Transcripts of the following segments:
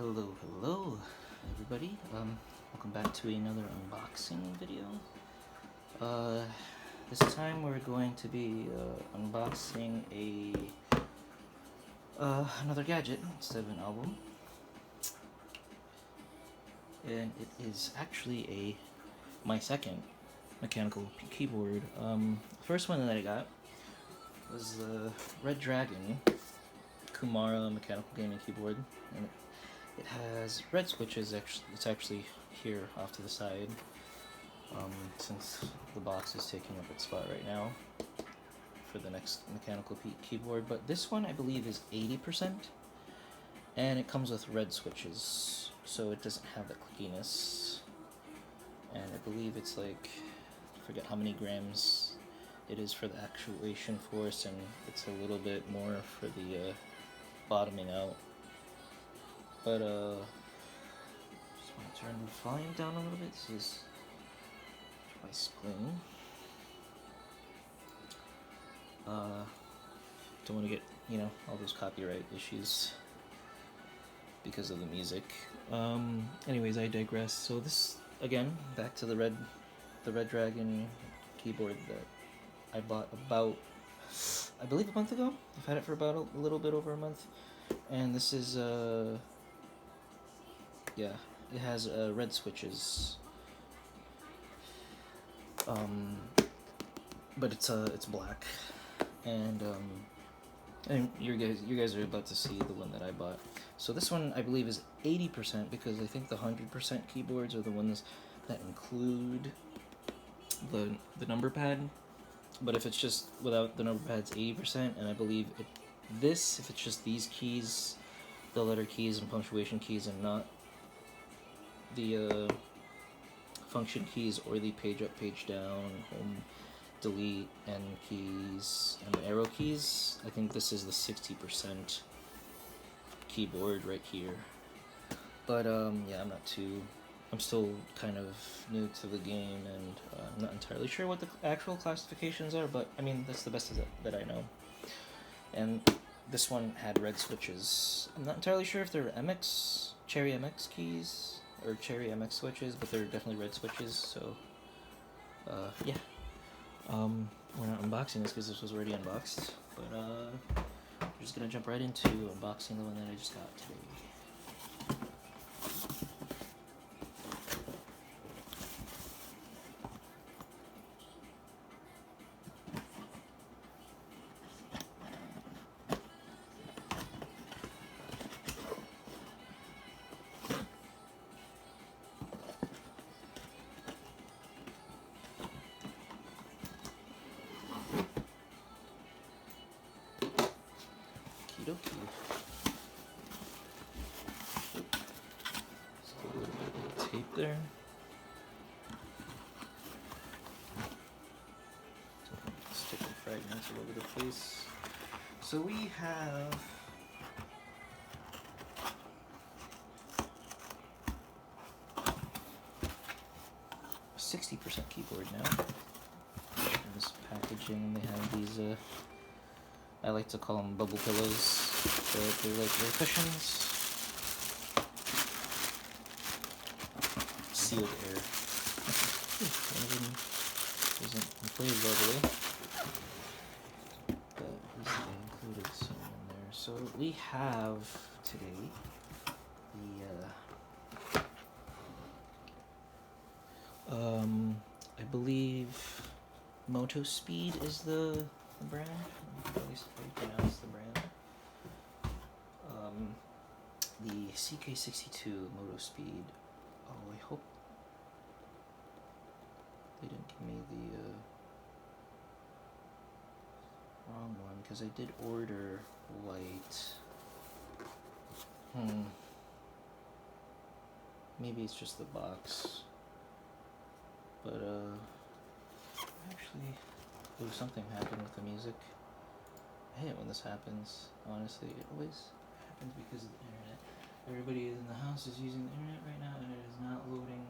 Hello, everybody. Welcome back to another unboxing video. This time we're going to be unboxing another gadget instead of an album, and it is actually my second mechanical keyboard. The first one that I got was the Red Dragon Kumara mechanical gaming keyboard, and it has red switches. It's actually here off to the side, since the box is taking up its spot right now for the next mechanical keyboard. But this one I believe is 80%, and it comes with red switches, so it doesn't have the clickiness. And I believe it's like, I forget how many grams it is for the actuation force, and it's a little bit more for the bottoming out. But just want to turn the volume down a little bit. This is twice playing. Don't want to get, all those copyright issues because of the music. Anyways, I digress. So this, again, back to the Red Dragon keyboard that I bought about, I believe, a month ago. I've had it for about a little bit over a month. And this is, yeah, it has red switches. But it's black. And you guys are about to see the one that I bought. So this one I believe is 80%, because I think the 100% keyboards are the ones that include the number pad. But if it's just without the number pad, it's 80%, and I believe if it's just these keys, the letter keys and punctuation keys, and not the function keys or the page up, page down, home, delete, end keys, and the arrow keys, I think this is the 60% keyboard right here. But yeah, I'm still kind of new to the game, and I'm not entirely sure what the actual classifications are, but I mean, that's the best that I know. And this one had red switches. I'm not entirely sure if they're Cherry MX keys or Cherry MX switches, but they're definitely red switches. So yeah, we're not unboxing this because this was already unboxed, but we're just gonna jump right into unboxing the one that I just got today. Okie just a little bit of tape there. Sticking fragments all over the place. So we have 60% keyboard now. In this packaging, they have these I like to call them bubble pillows, but they're like air cushions. Sealed air. One of them isn't inflated all the way, but at least they included some in there. So we have today the I believe MOTOSPEED is the brand, at least if I pronounce the brand. The CK62 MOTOSPEED. Oh, I hope they didn't give me the wrong one, because I did order white. Maybe it's just the box. But actually, something happened with the music. I hate it when this happens, honestly. It always happens because of the internet. Everybody in the house is using the internet right now, and it is not loading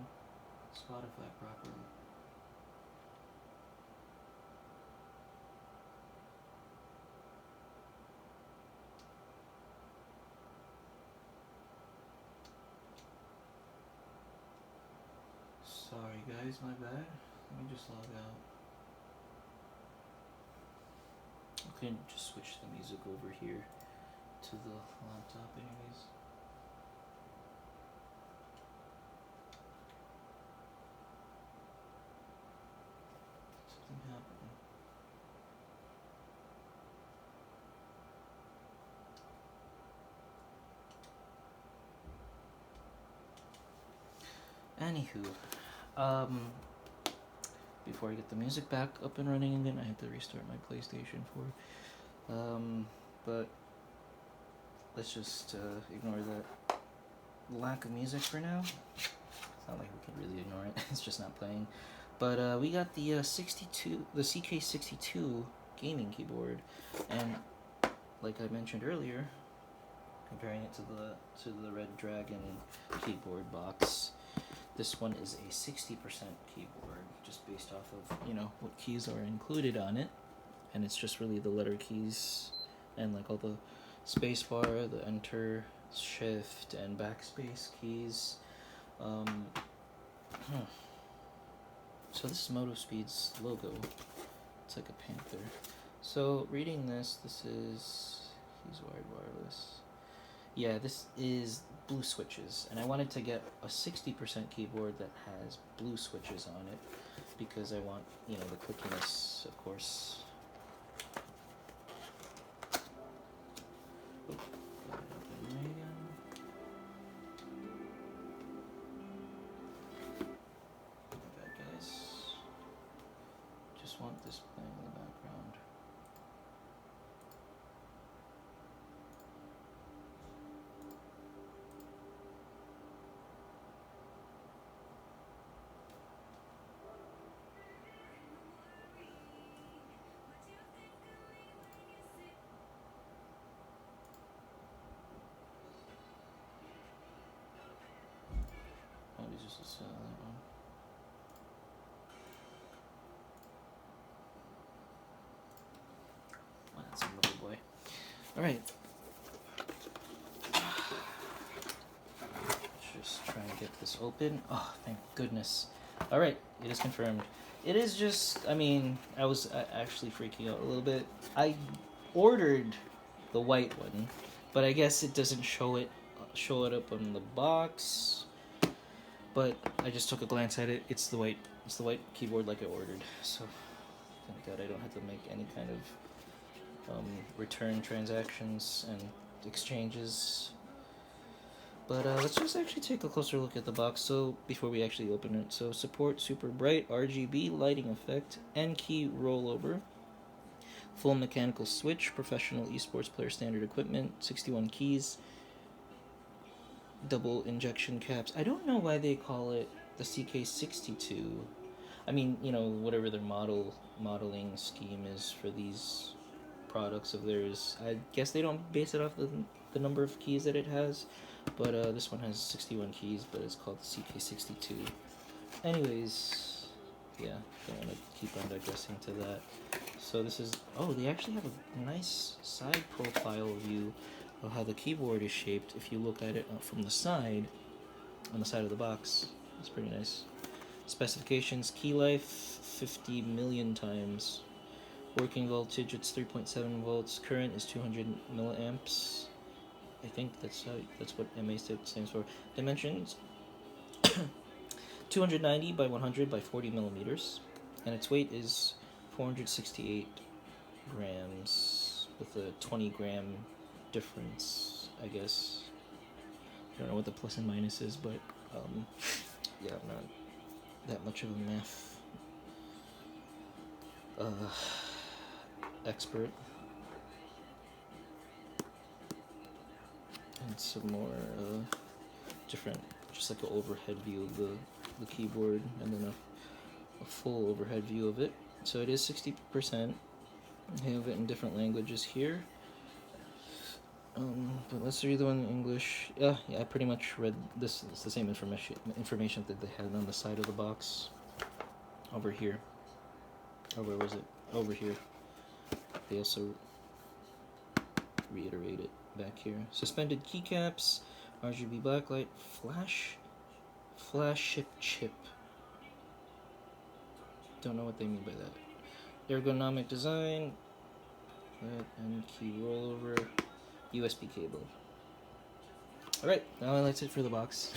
Spotify properly. Sorry guys, my bad. Let me just log out. I can just switch the music over here to the laptop anyways. Something happened. Anywho, before I get the music back up and running again, I have to restart my PlayStation 4. But let's just ignore that lack of music for now. It's not like we can really ignore it. It's just not playing. But we got the the CK62 gaming keyboard, and like I mentioned earlier, comparing it to the Red Dragon keyboard box, this one is a 60% keyboard, just based off of, you know, what keys are included on it. And it's just really the letter keys and like all the spacebar, the enter, shift, and backspace keys. So this is MOTOSPEED's logo. It's like a panther. So reading this is keys wired wireless. Yeah, this is blue switches, and I wanted to get a 60% keyboard that has blue switches on it because I want, you know, the clickiness, of course. Oh, got it open again. My bad, guys. Just want this playing in the background. Oh, this is just that one. Wow, that's a little boy. Alright. Let's just try and get this open. Oh, thank goodness. Alright, it is confirmed. It is just, I mean, I was actually freaking out a little bit. I ordered the white one, but I guess it doesn't show it up on the box. But I just took a glance at it. It's the white keyboard like I ordered. So thank God I don't have to make any kind of return transactions and exchanges. But let's just actually take a closer look at the box. So before we actually open it, so support super bright RGB lighting effect, N key rollover, full mechanical switch, professional esports player standard equipment, 61 keys, double injection caps. I don't know why they call it the CK62. I mean, you know, whatever their modeling scheme is for these products of theirs. I guess they don't base it off the number of keys that it has, but this one has 61 keys, but it's called the CK62. Anyways, yeah, don't want to keep on digressing to that. So this is, oh, they actually have a nice side profile view of how the keyboard is shaped. If you look at it from the side, on the side of the box, it's pretty nice. Specifications: key life 50 million times. Working voltage, it's 3.7 volts. Current is 200 milliamps. I think that's what MA stands for. Dimensions: 290 by 100 by 40 millimeters, and its weight is 468 grams with a 20 gram difference, I guess. I don't know what the plus and minus is, but yeah, I'm not that much of a math expert. And some more different, just like an overhead view of the keyboard, and then a full overhead view of it. So it is 60%. I have it in different languages here. But let's read the one in English. Yeah, I pretty much read this. It's the same information that they had on the side of the box. Over here. Or where was it? Over here. They also reiterate it back here. Suspended keycaps, RGB backlight, flash chip. Don't know what they mean by that. Ergonomic design, and key rollover, USB cable. Alright, now that's it for the box.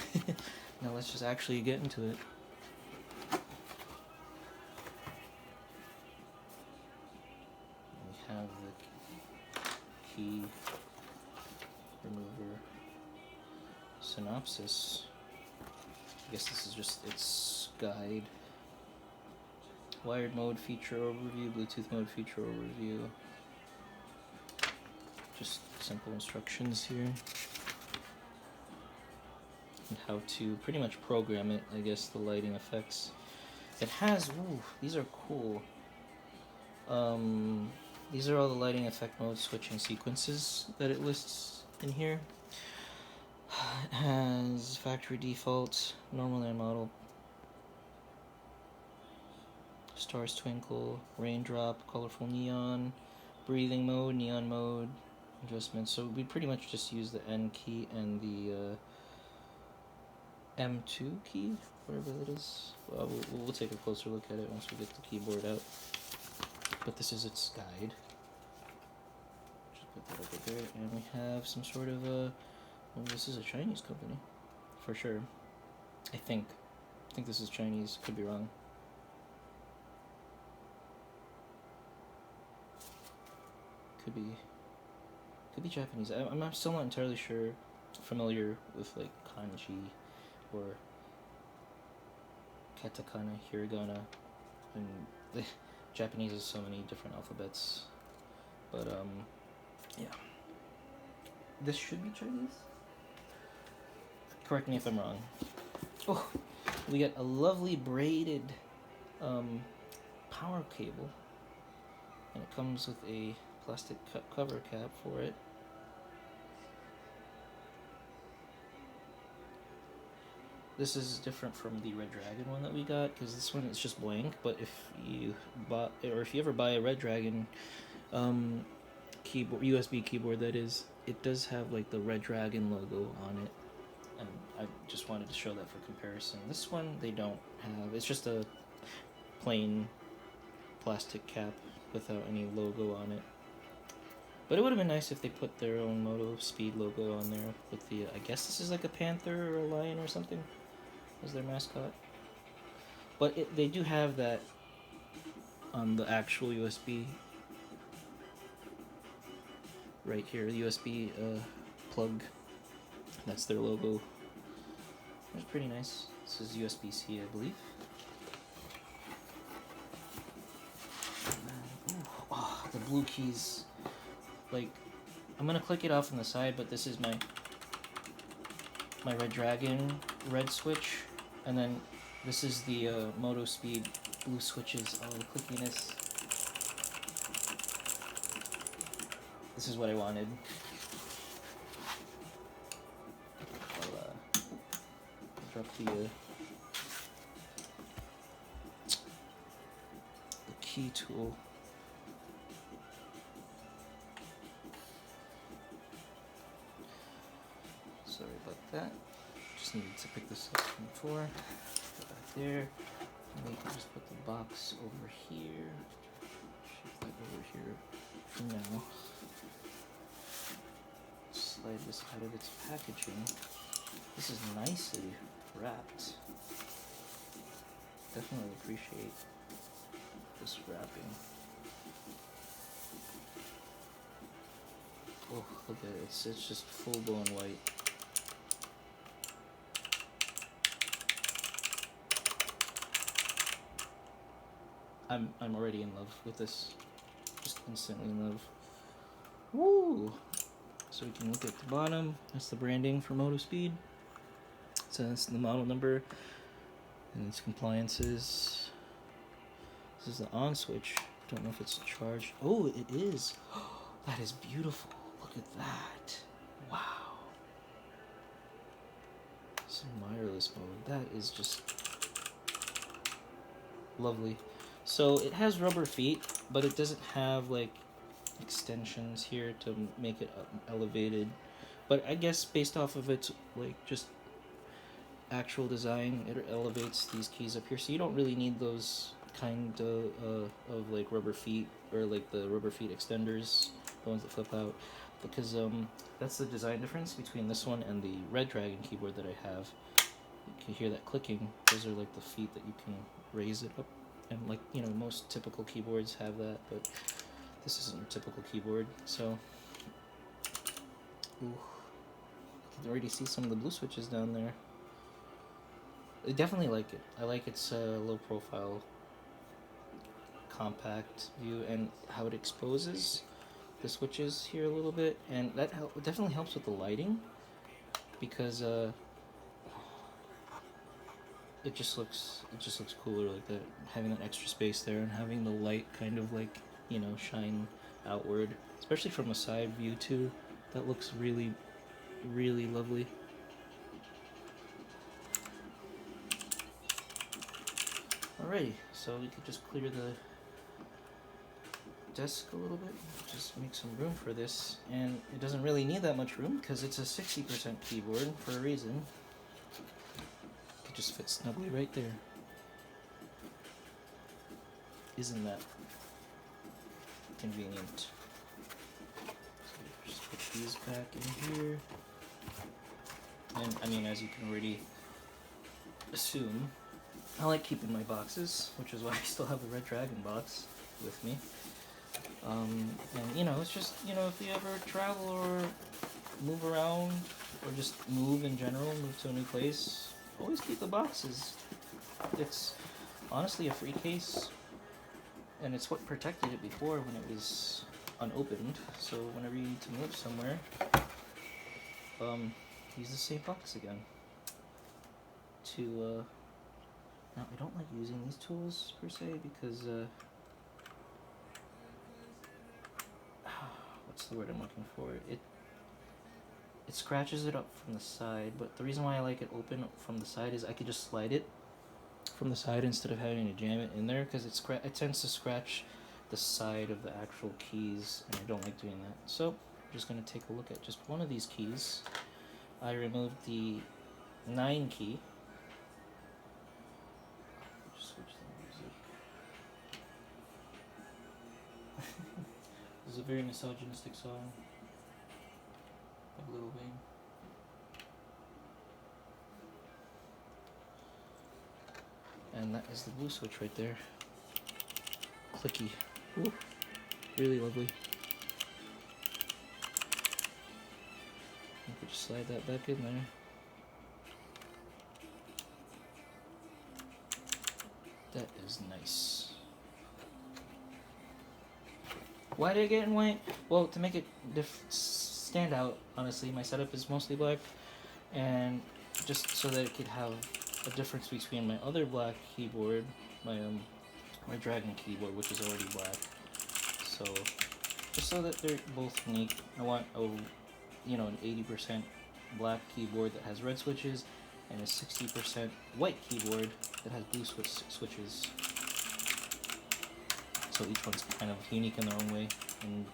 Now let's just actually get into it. We have the key remover synopsis. I guess this is just its guide. Wired mode feature overview, Bluetooth mode feature overview. Just simple instructions here. And how to pretty much program it, I guess, the lighting effects. It has, ooh, these are cool. These are all the lighting effect mode switching sequences that it lists in here. It has factory default, normal and model, stars twinkle, raindrop, colorful neon, breathing mode, neon mode, adjustments. So we pretty much just use the N key and the M2 key, whatever that is. Well, we'll take a closer look at it once we get the keyboard out. But this is its guide. Just put that over there, and we have some sort of a. Well, this is a Chinese company, for sure. I think this is Chinese. Could be wrong. Could be Japanese. I'm still not entirely sure. Familiar with like kanji or katakana, hiragana, and the Japanese has so many different alphabets. But yeah. This should be Chinese. Correct me if I'm wrong. Oh, we got a lovely braided power cable, and it comes with a plastic cover cap for it. This is different from the Red Dragon one that we got, because this one is just blank. But if you bought, or if you ever buy a Red Dragon keyboard, USB keyboard that is, it does have like the Red Dragon logo on it, and I just wanted to show that for comparison. This one they don't have. It's just a plain plastic cap without any logo on it. But it would have been nice if they put their own MOTOSPEED logo on there with the, I guess this is like a panther or a lion or something as their mascot. But they do have that on the actual USB right here, the USB plug. That's their logo. It's pretty nice. This is USB-C, I believe. Oh, the blue keys. Like, I'm gonna click it off on the side, but this is my Red Dragon red switch, and then this is the MOTOSPEED blue switches. Oh, the clickiness. This is what I wanted. I'll drop the key tool. Sorry about that. Just needed to pick this up from before. Put that there. And we can just put the box over here. Shift that over here for now. Slide this out of its packaging. This is nicely wrapped. Definitely appreciate this wrapping. Oh, look at it. It's just full blown white. I'm already in love with this. Just instantly in love. Woo! So we can look at the bottom. That's the branding for MOTOSPEED. So that's the model number and its compliances. This is the on switch. Don't know if it's charged. Oh, it is. That is beautiful. Look at that. Wow. Some wireless mode. That is just lovely. So it has rubber feet, but it doesn't have like extensions here to make it elevated. But I guess based off of its like just actual design, it elevates these keys up here. So you don't really need those kind of like rubber feet, or like the rubber feet extenders, the ones that flip out, because that's the design difference between this one and the Red Dragon keyboard that I have. You can hear that clicking. Those are like the feet that you can raise it up, and like, you know, most typical keyboards have that, but this isn't a typical keyboard. So, ooh, you can already see some of the blue switches down there. I definitely like it. I like its low profile, compact view, and how it exposes the switches here a little bit, and that definitely helps with the lighting, because it just looks cooler like that, having that extra space there and having the light kind of like, you know, shine outward, especially from a side view too. That looks really, really lovely. Alrighty, so we could just clear the desk a little bit, just make some room for this, and it doesn't really need that much room because it's a 60% keyboard for a reason. It just fits snugly right there. Isn't that convenient? So just put these back in here, and I mean, as you can already assume, I like keeping my boxes, which is why I still have the Red Dragon box with me. And you know, it's just, you know, if you ever travel or move around, or just move in general, move to a new place, always keep the boxes. It's honestly a free case, and it's what protected it before when it was unopened. So whenever you need to move somewhere, use the same box again. Now I don't like using these tools per se because what's the word I'm looking for? It scratches it up from the side, but the reason why I like it open from the side is I could just slide it from the side instead of having to jam it in there, because it tends to scratch the side of the actual keys, and I don't like doing that. So I'm just going to take a look at just one of these keys. I removed the 9 key. Just switch the music. This is a very misogynistic song by Lil Wayne. And that is the blue switch right there. Clicky. Ooh, really lovely. You could just slide that back in there. That is nice. Why did I get it in white? Well, to make it stand out, honestly, my setup is mostly black, and just so that it could have a difference between my other black keyboard, my Dragon keyboard, which is already black. So just so that they're both unique, I want an 80% black keyboard that has red switches, and a 60% white keyboard that has blue switches. So each one's kind of unique in their own way, in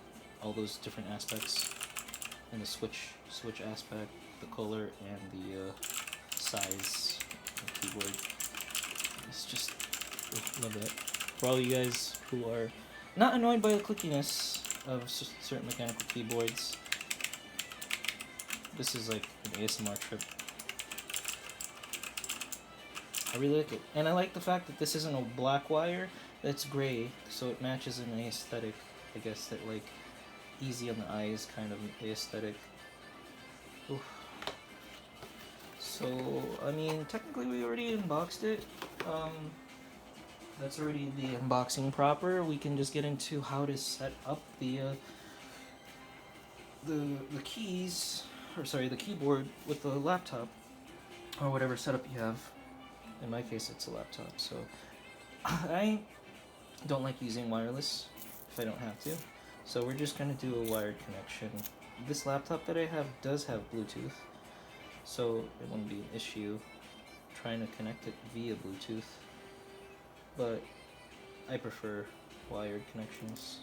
all those different aspects, in the switch aspect, the color, and the size of the keyboard. It's just, love that. For all you guys who are not annoyed by the clickiness of certain mechanical keyboards, this is like an ASMR trip. I really like it. And I like the fact that this isn't a black wire, it's gray, so it matches an aesthetic, I guess, that like easy on the eyes kind of aesthetic. Oof. So, I mean, technically we already unboxed it. That's already the unboxing proper. We can just get into how to set up the keys, or sorry, the keyboard with the laptop, or whatever setup you have. In my case, it's a laptop, so I don't like using wireless if I don't have to. So we're just gonna do a wired connection. This laptop that I have does have Bluetooth, so it wouldn't be an issue trying to connect it via Bluetooth, but I prefer wired connections.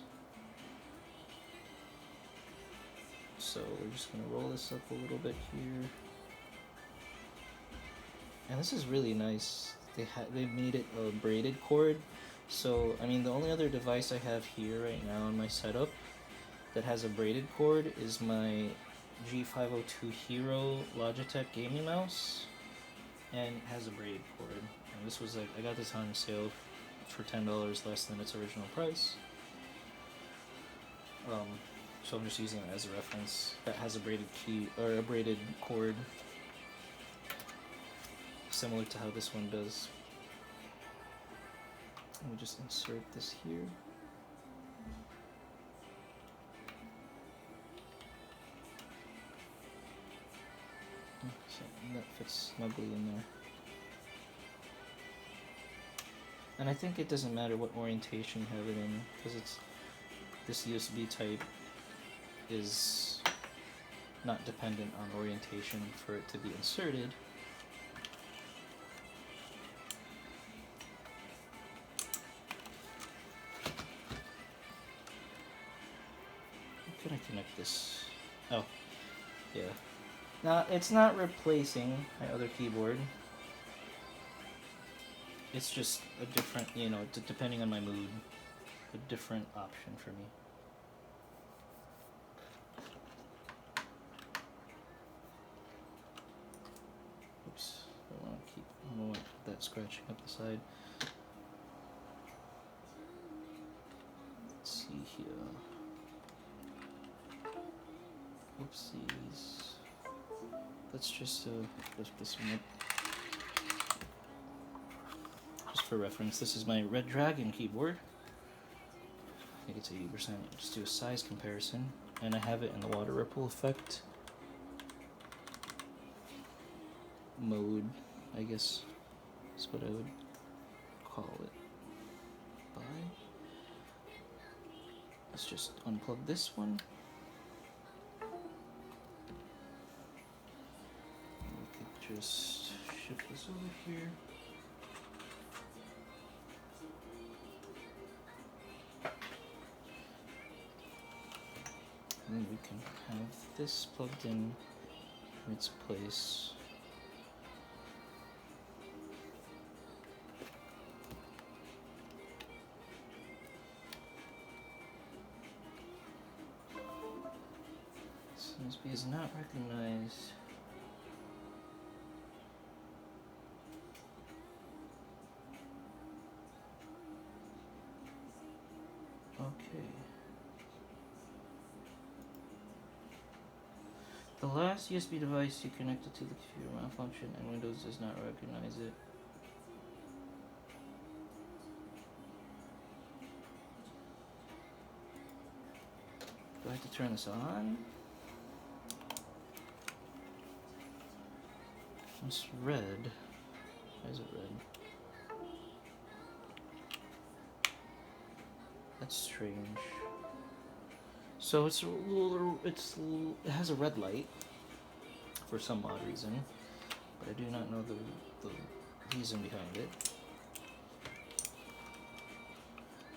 So we're just gonna roll this up a little bit here. And this is really nice. They made it a braided cord, So, I mean, the only other device I have here right now in my setup that has a braided cord is my G502 Hero Logitech gaming mouse, and it has a braided cord. And this was like, I got this on sale for $10 less than its original price. So I'm just using it as a reference. That has a braided key or a braided cord, similar to how this one does. Let me just insert this here. So that fits snugly in there. And I think it doesn't matter what orientation you have it in, because it's this USB type is not dependent on orientation for it to be inserted. How can I connect this? Oh, yeah. Now, it's not replacing my other keyboard. It's just a different, you know, depending on my mood, a different option for me. Oops, I don't want that scratching up the side. Let's see here. Oopsies. Let's just lift this one up. Just for reference, this is my Red Dragon keyboard. I think it's 80%. Just do a size comparison. And I have it in the water ripple effect mode, I guess is what I would call it. Let's just unplug this one. We could just shift this over here. And then we can have this plugged in its place. USB is not recognized. Okay. The last USB device you connected to the computer malfunction and Windows does not recognize it. Do I have to turn this on? It's red. Why is it red? That's strange. So it has a red light for some odd reason, but I do not know the reason behind it.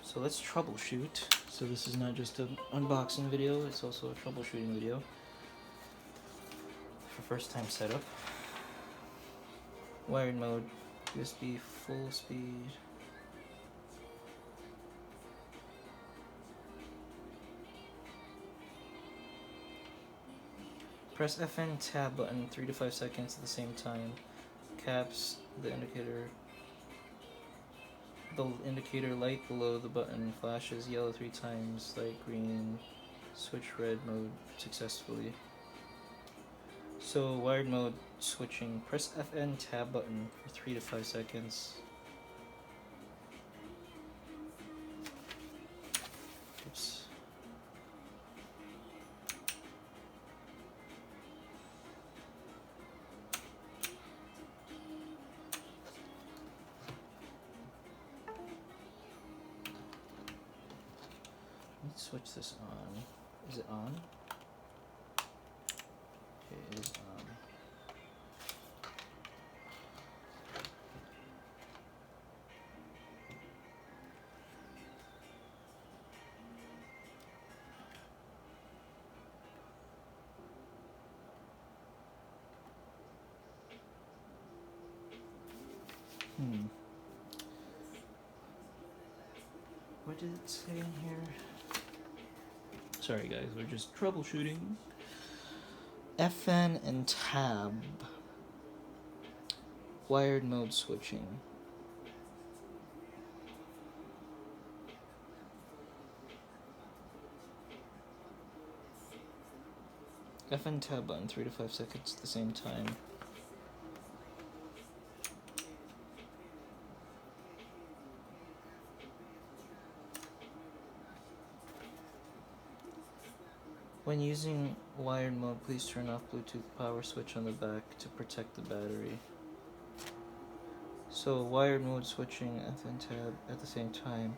So let's troubleshoot. So this is not just an unboxing video, it's also a troubleshooting video for first time setup. Wired mode, USB full speed. Press FN tab button 3 to 5 seconds at the same time. Caps the indicator light below the button flashes yellow 3 times, light green, switch red mode successfully. So wired mode switching, press FN tab button for 3 to 5 seconds. Oops. Let's switch this on. Is it on? Okay, it is on. what did it say in here? Sorry guys, we're just troubleshooting. FN and tab. Wired mode switching. FN tab button 3 to 5 seconds at the same time. When using wired mode, please turn off Bluetooth power switch on the back to protect the battery. So wired mode switching FN tab at the same time.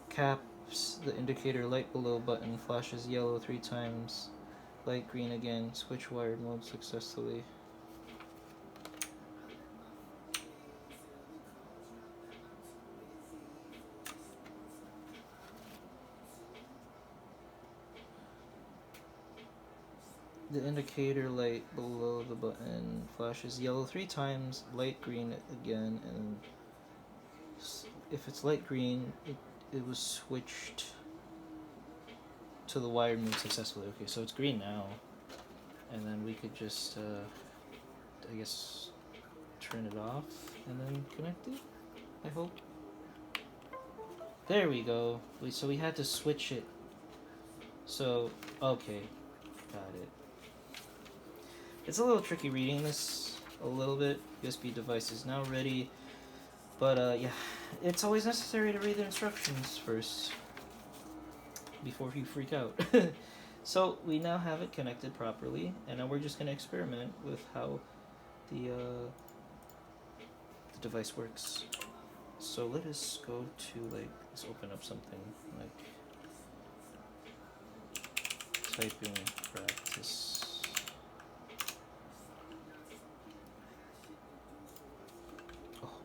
Caps the indicator light below button, flashes yellow 3 times, light green again, switch wired mode successfully. The indicator light below the button flashes yellow 3 times, light green again, and if it's light green, it was switched to the wired mode successfully. Okay, so it's green now, and then we could just, I guess, turn it off and then connect it, I hope. There we go. So we had to switch it. So, okay, got it. It's a little tricky reading this a little bit. USB device is now ready. But yeah, it's always necessary to read the instructions first before you freak out. So we now have it connected properly, and now we're just going to experiment with how the device works. So let us go to, like, let's open up something like typing practice.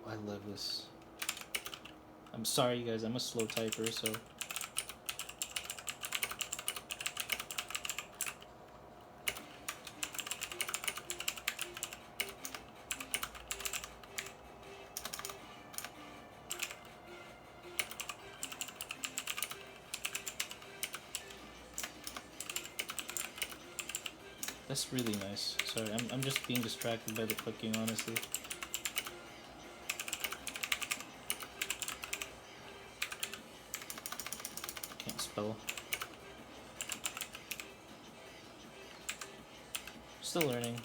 I love this. I'm sorry, you guys. I'm a slow typer, so. That's really nice. Sorry, I'm just being distracted by the clicking, honestly. Spell. Still learning.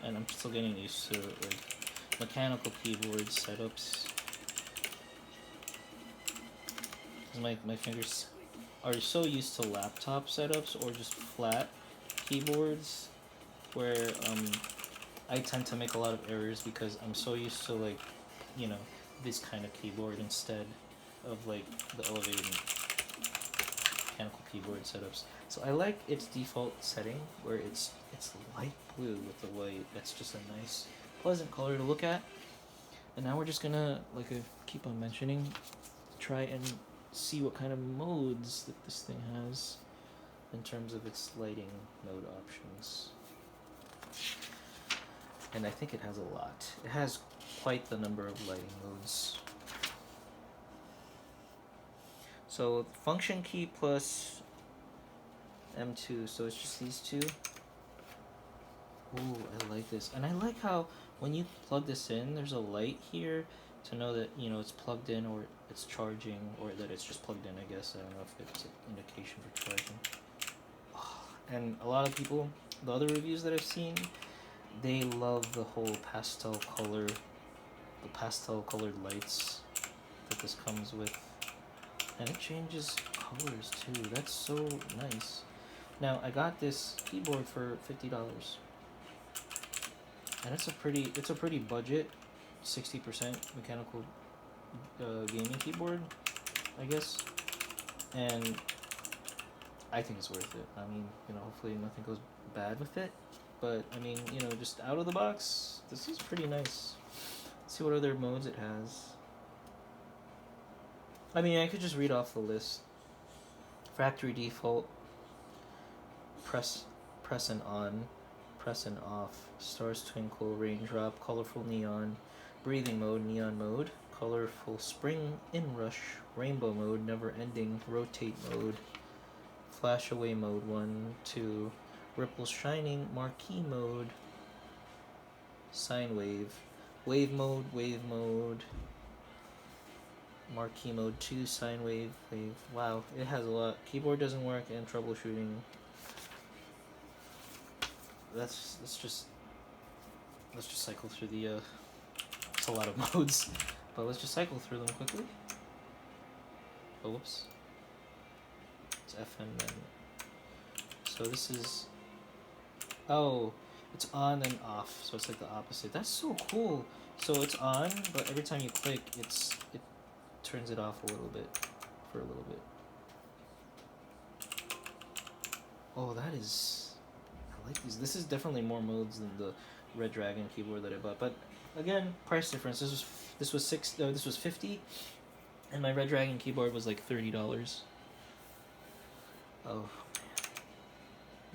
And I'm still getting used to, like, mechanical keyboard setups. My fingers are so used to laptop setups or just flat keyboards where I tend to make a lot of errors because I'm so used to, like, you know, this kind of keyboard instead of, like, the elevated mechanical keyboard setups. So I like its default setting where it's light blue with the white. That's just a nice, pleasant color to look at. And now we're just gonna, like I keep on mentioning, try and see what kind of modes that this thing has in terms of its lighting mode options. And I think it has a lot. It has quite the number of lighting modes. So function key plus M2, so it's just these two. Ooh, I like this. And I like how when you plug this in, there's a light here to know that, you know, it's plugged in or it's charging, or that it's just plugged in, I guess. I don't know if it's an indication for charging. Oh, and a lot of people, the other reviews that I've seen, they love the whole pastel color, the pastel colored lights that this comes with. And it changes colors too. That's so nice. Now, I got this keyboard for $50. And it's a pretty budget, 60% mechanical gaming keyboard, I guess. And I think it's worth it. I mean, you know, hopefully nothing goes bad with it. But, I mean, you know, just out of the box, this is pretty nice. Let's see what other modes it has. I mean, I could just read off the list. Factory default, press and on, press and off, stars twinkle, raindrop, colorful neon, breathing mode, neon mode, colorful spring inrush, rainbow mode, never ending, rotate mode, flash away mode 1, 2, ripples shining, marquee mode, sine wave, wave mode, marquee mode 2, sine wave, wave. Wow, it has a lot. Keyboard doesn't work and troubleshooting. Let's just cycle through the it's a lot of modes, but let's just cycle through them quickly. Oh, whoops. It's FM then. So this is, oh, it's on and off, so it's like the opposite. That's so cool. So it's on, but every time you click, it turns it off a little bit, for a little bit. Oh, that is, I like these. This is definitely more modes than the Red Dragon keyboard that I bought. But again, price difference. This was 50, and my Red Dragon keyboard was like $30. Oh man,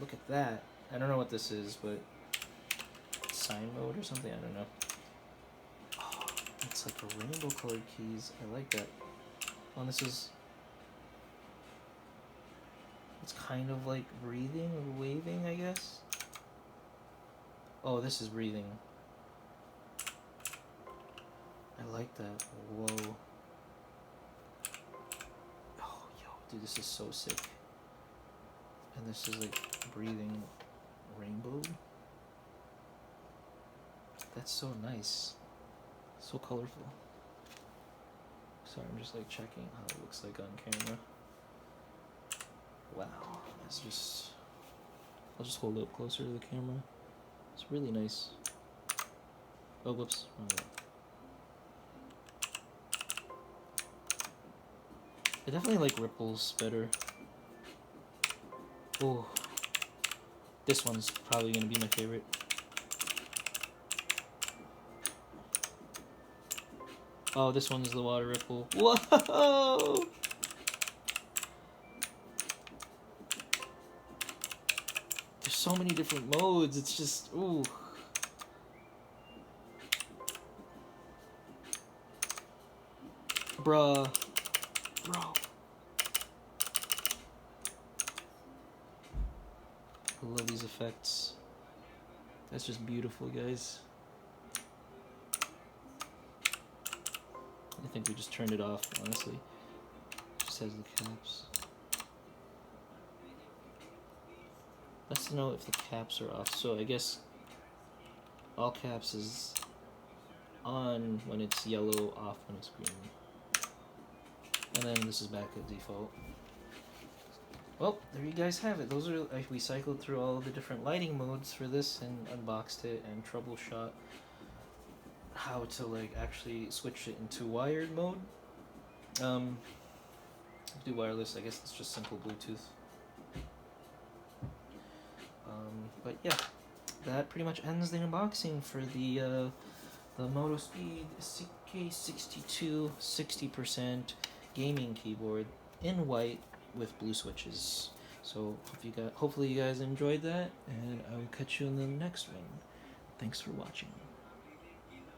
look at that. I don't know what this is, but sine mode or something. I don't know. Oh, it's like a rainbow colored keys. I like that. Oh, this is. It's kind of like breathing or waving, I guess. Oh, this is breathing. I like that. Whoa. Oh, yo, dude, this is so sick. And this is like breathing rainbow. That's so nice. So colorful. Sorry, I'm just like checking how it looks like on camera. Wow, I'll just hold it up closer to the camera. It's really nice. Oh, whoops. I definitely like ripples better. Oh, this one's probably gonna be my favorite. Oh, this one's the water ripple. Whoa! There's so many different modes. It's just, ooh. Bruh. Bro. I love these effects. That's just beautiful, guys. I think we just turned it off, honestly. It just has the caps. Let's know if the caps are off. So I guess all caps is on when it's yellow, off when it's green. And then this is back at default. Well, there you guys have it. Those are, we cycled through all of the different lighting modes for this and unboxed it and troubleshot how to like actually switch it into wired mode. Do wireless, I guess it's just simple Bluetooth. But yeah, that pretty much ends the unboxing for the MOTOSPEED CK62 60% gaming keyboard in white with blue switches. So hopefully you guys enjoyed that, and I will catch you in the next one. Thanks for watching.